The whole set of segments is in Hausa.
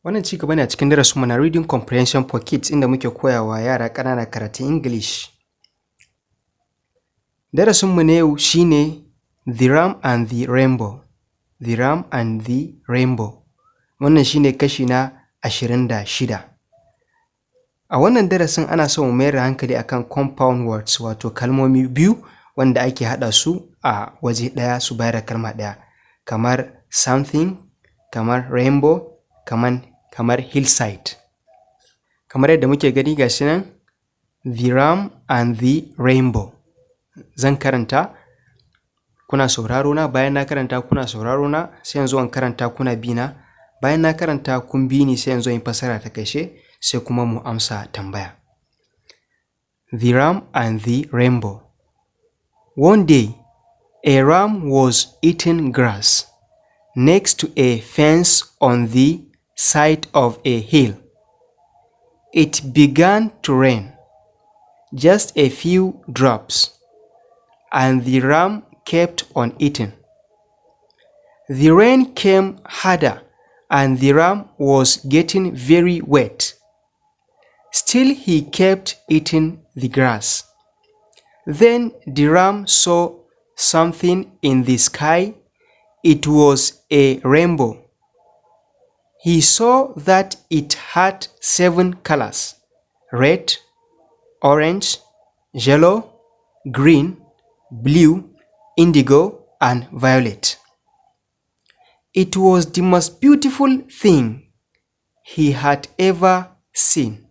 Wannan ci gaba ne a cikin darasinmu na Reading Comprehension for Kids inda muke koyawa yara ƙanana karatun English. Darasinmu na yau shine The Ram and the Rainbow. The Ram and the Rainbow. Wannan shine kashi na 26. A wannan darasin ana so mu mayar da hankali akan compound words, wato kalmomi biyu wanda ake haɗa su a waje ɗaya su bayar da kalma ɗaya, kamar something, kamar rainbow, kamar hillside. Kamar yadda muke gani gashi nan, The Ram and the Rainbow. Zan karanta, kuna sauraro na, bayan na karanta kuna sauraro na, sai yanzu an karanta kuna bi na, bayan na karanta kun bi ni sai yanzu in fasara ta kashe, sai kuma mu amsa tambaya. The Ram and the Rainbow. One day, a ram was eating grass next to a fence on the side of a hill. It began to rain, just a few drops, and the ram kept on eating. The rain came harder, and the ram was getting very wet. Still, he kept eating the grass. Then the ram saw something in the sky. It was a rainbow. He saw that it had 7 colors: red, orange, yellow, green, blue, indigo, and violet. It was the most beautiful thing he had ever seen.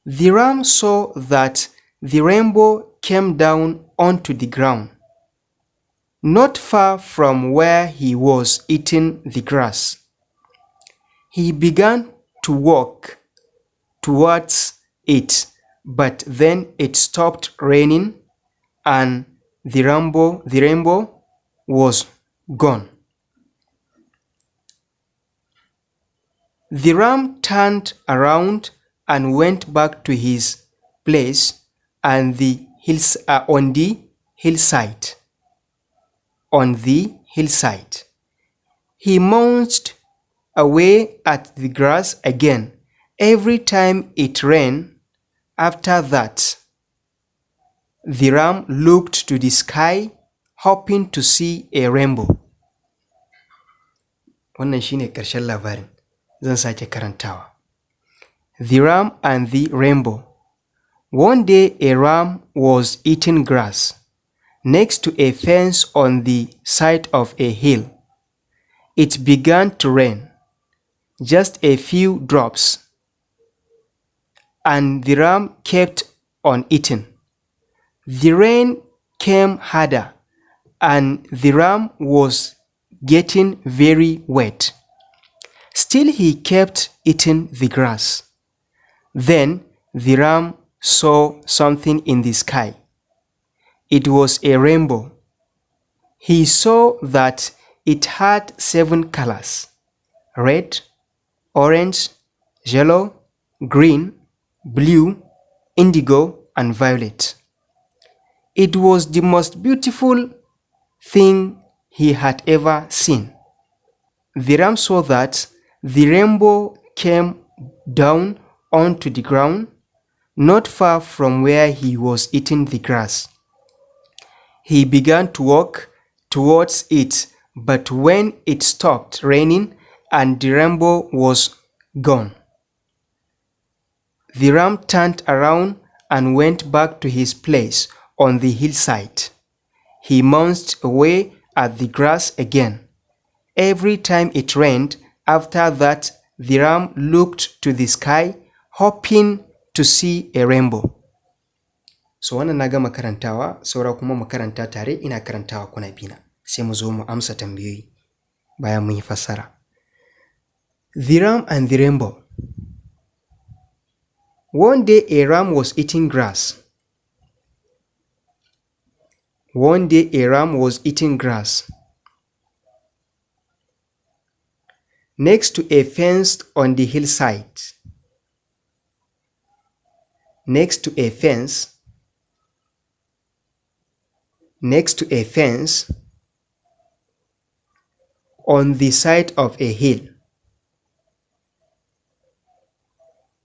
The ram saw that the rainbow came down onto the ground, not far from where he was eating the grass. He began to walk towards it, but then it stopped raining and the rainbow was gone. The ram turned around and went back to his place on the hillside. He munched away at the grass again every time it rained. After that, the ram looked to the sky, hoping to see a rainbow. Wannan shine ƙarshen labarin. Zan sake karantawa. The Ram and the Rainbow. One day a ram was eating grass next to a fence on the side of a hill. It began to rain, just a few drops, and the ram kept on eating. The rain came harder, and the ram was getting very wet. Still, he kept eating the grass. Then the ram saw something in the sky. It was a rainbow. He saw that it had 7 colors: red, orange, yellow, green, blue, indigo, and violet. It was the most beautiful thing he had ever seen. The ram saw that the rainbow came down onto the ground, not far from where he was eating the grass. He began to walk towards it, but when it stopped raining and the rainbow was gone, the ram turned around and went back to his place on the hillside. He munched away at the grass again every time it rained. After that, the ram looked to the sky, hoping to see a rainbow. So wannan na gama karantawa, saura kuma mu karanta tare, ina karantawa kuna bina. Sai mu zo mu amsa tambayoyi bayan mun yi fassara. The Ram and the Rainbow. One day a ram was eating grass. One day a ram was eating grass next to a fence on the hillside. Next to a fence on the side of a hill.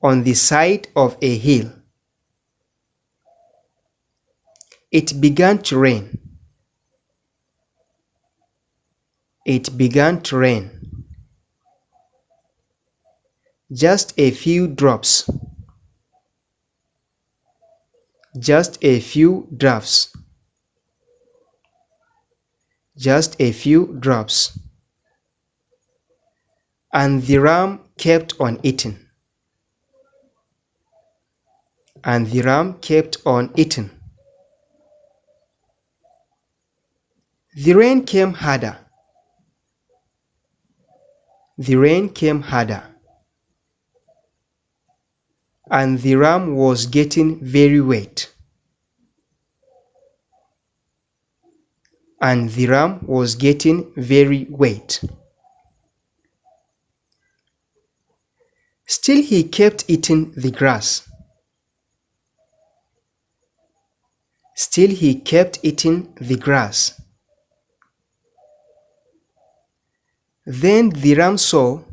on the side of a hill. It began to rain. It began to rain. Just a few drops. Just a few drops. Just a few drops. And the ram kept on eating. And the ram kept on eating. The rain came harder. The rain came harder. And the ram was getting very wet. And the ram was getting very wet. Still he kept eating the grass. Still he kept eating the grass. Then the ram saw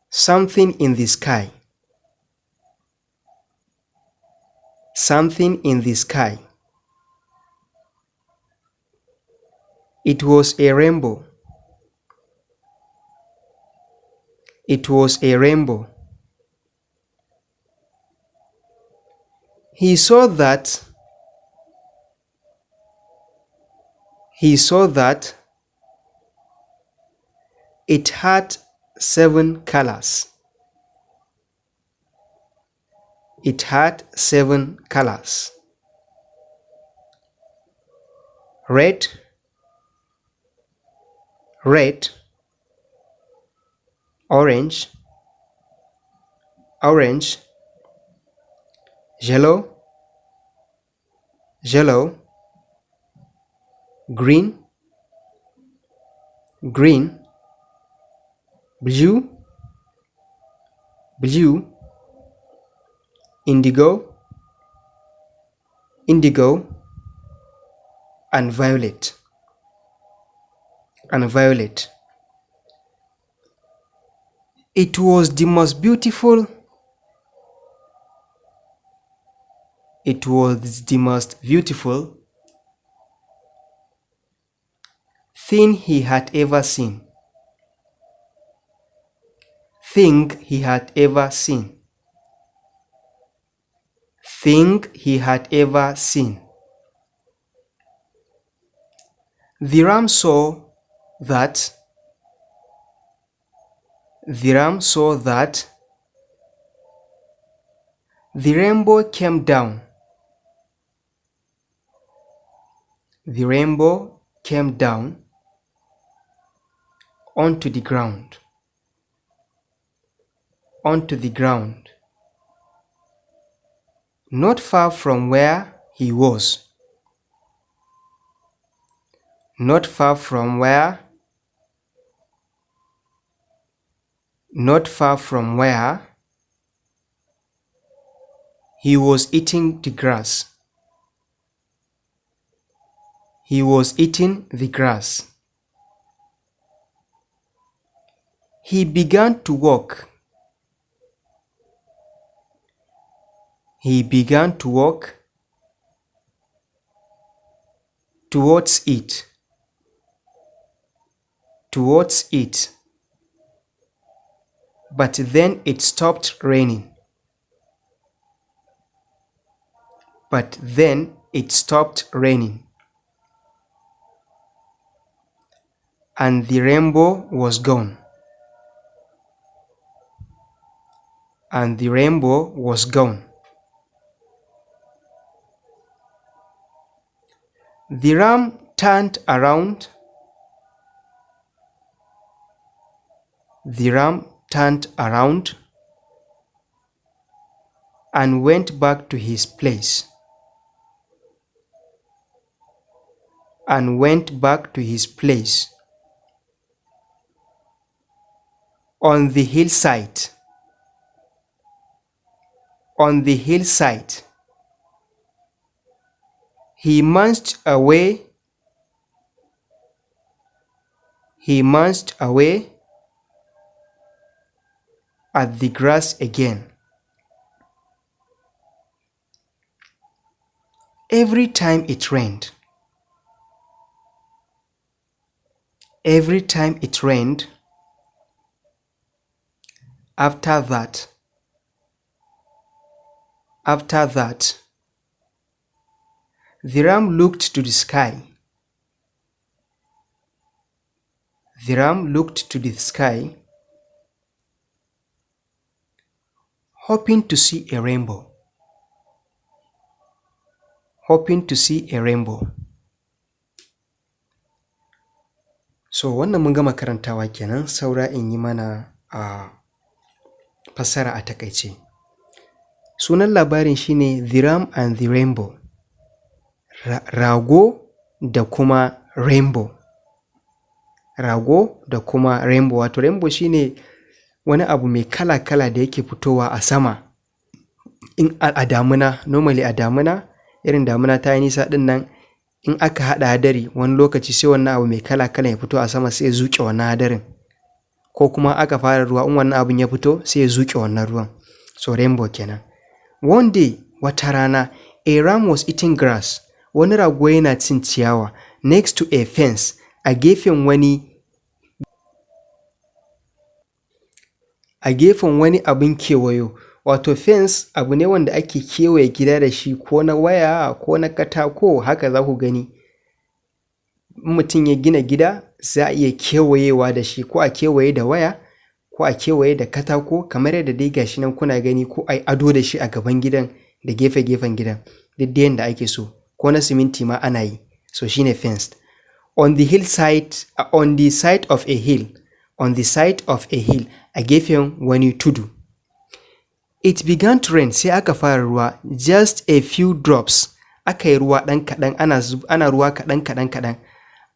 something in the sky. Something in the sky. It was a rainbow. It was a rainbow. He saw that it had 7 colors. It had 7 colors. Red, red, orange, orange, yellow, yellow, green, green, blue, blue, indigo, indigo, and violet, and violet. It was the most beautiful thing he had ever seen. Thing he had ever seen. Thing he had ever seen. The ram saw that the rainbow came down. The rainbow came down onto the ground. Onto the ground. Not far from where he was. Not far from where he was eating the grass. He was eating the grass. He began to walk. He began to walk towards it. Towards it. But then it stopped raining. But then it stopped raining. And the rainbow was gone. And the rainbow was gone. The ram turned around. The ram turned around and went back to his place. And went back to his place. On the hillside. On the hillside. He munched away He munched away at the grass again. Every time it rained. Every time it rained. After that. After that. The ram looked to the sky. The ram looked to the sky, hoping to see a rainbow. Hoping to see a rainbow. So wannan mun gama karantawa kenan, saura in yi mana fassara a takaice. Sunan labarin shine The Ram and the Rainbow. Rago da kuma rainbow. Rago da kuma rainbow. Wato rainbow shine wani abu mai kala-kala da yake fitowa a sama. In a damuna, normally a damuna, irin damuna ta yi nisa din nan, in aka haɗa hadari wani lokaci sai wannan abu mai kala-kala ya fito a sama sai ya zuƙe wannan hadarin. Ko kuma aka fara ruwa, in wannan abun ya fito sai ya zuƙe wannan ruwan. So rainbow kenan. One day, wata rana, a ram was eating grass. Wani rago yana cin ciyawa next to a fence, a gefen wani abin kewayo. Wato fence abu ne wanda ake kewaye gida da shi, ko na waya ko na katako, haka za ku gani. Mutum ya gina gida za a iya kewayewa da shi, ko a kewaye da waya ko a kewaye da katako, kamar yadda dai gashi nan kuna gani, ko a ado da shi a gaban gidan da gefe-gefen gidan, duk da yanda ake so, ko na siminti ma ana yi. So shine fenced. On the side of a hill. On the side of a hill, a gefen wani tudu. It began to rain, sai aka fara ruwa. Just a few drops. Aka yi ruwa ɗan kaɗan, ana ruwa kaɗan.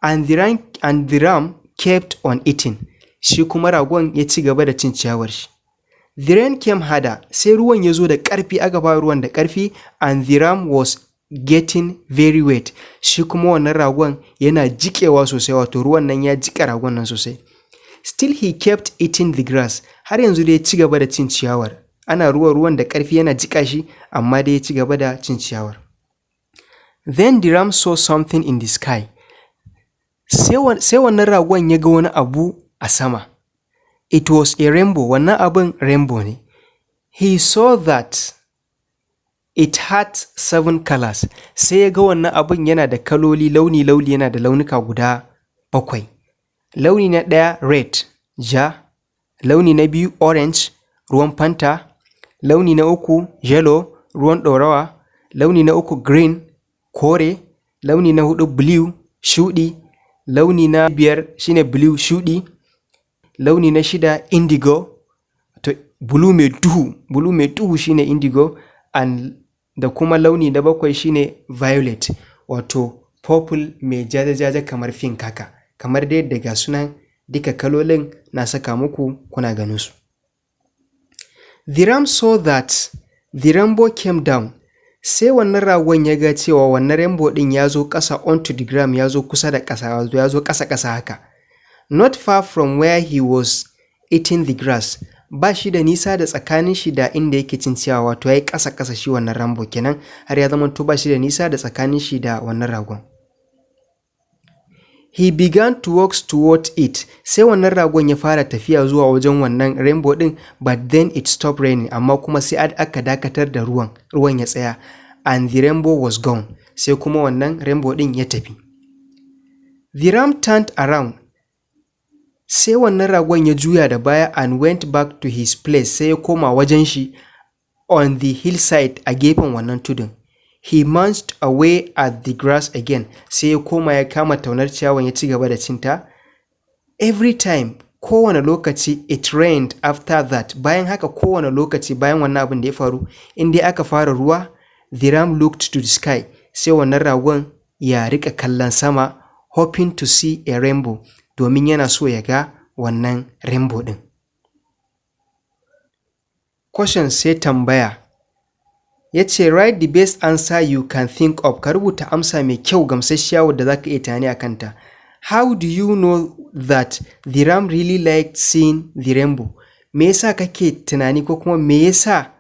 And the ram kept on eating. Shi kuma ragon ya ci gaba da cin ciyawar shi. The rain came harder, sai ruwan ya zo da ƙarfi, aka fara ruwan da ƙarfi, and the ram was getting very wet. Shi kuma wannan ragon yana jikewa sosai, wato ruwan nan ya jika ragon nan sosai. Still he kept eating the grass. Har yanzu dai ya ci gaba da cin ciyawar. Ana ruwan da ƙarfi yana jika shi, amma dai ya ci gaba da cin ciyawar. Then the ram saw something in the sky. Sai wannan ragon ya ga wani abu a sama. It was a rainbow. Wannan abin rainbow ne. He saw that it had 7 colors. Sai ya ga wannan abin yana da kaloli, launi, yana da launuka guda 7. Launi na ɗaya red, ja. Launi na biyu orange, ruwan fanta. Launi na uku yellow, ruwan ɗorawa. Launi na uku green, kore. Launi na 4 blue, shuɗi. Launi na 5 shine blue, shuɗi. Launi na 6 indigo, to blue mai duhu shine indigo. Da kuma launi na 7 shine violet, wato purple mai jaja kamar pink haka. Kamar dai daga sunan duka kalolin na saka muku, kuna ganin su. The ram saw that the rainbow came down. Sai wannan ragon ya ga cewa wannan rainbow din ya zo ƙasa, onto the ground, ya zo kusa da ƙasa, ya zo ƙasa haka. Not far from where he was eating the grass. Ba shi da nisa da tsakanin shi da inda yake cin ciyawa, wato yayi ƙasa shi wannan rainbow kenan, har ya zama to ba shi da nisa da tsakanin shi da wannan ragon. He began to walk toward it. Sai wannan ragon ya fara tafiya zuwa wajen wannan rainbow din, but then it stopped raining. Amma kuma sai aka dakatar da ruwan ya tsaya, and the rainbow was gone. Sai kuma wannan rainbow din ya tafi. The ram turned around. Sai wannan ragon ya juya da baya and went back to his place. Sai ya koma wajen shi on the hillside, a gefen wannan tudun. He munched away at the grass again. Sai ya koma ya kama taunar ciyawan, ya ci gaba da cinta. Every time, kowane lokaci, it rained after that. Bayan haka, kowane lokaci bayan wannan abin da ya faru, in dai aka fara ruwa, the ram looked to the sky. Sai wannan ragon ya rika kallon sama, hoping to see a rainbow, domin yana so ya ga wannan rainbow din. Question sai tambaya. Yace write the best answer you can think of. Ka rubuta amsa mai kyau, gamsasshiya wadda zaka iya tunani akan ta. How do you know that the ram really liked seeing the rainbow? Me yasa kake tunani ko kuma me yasa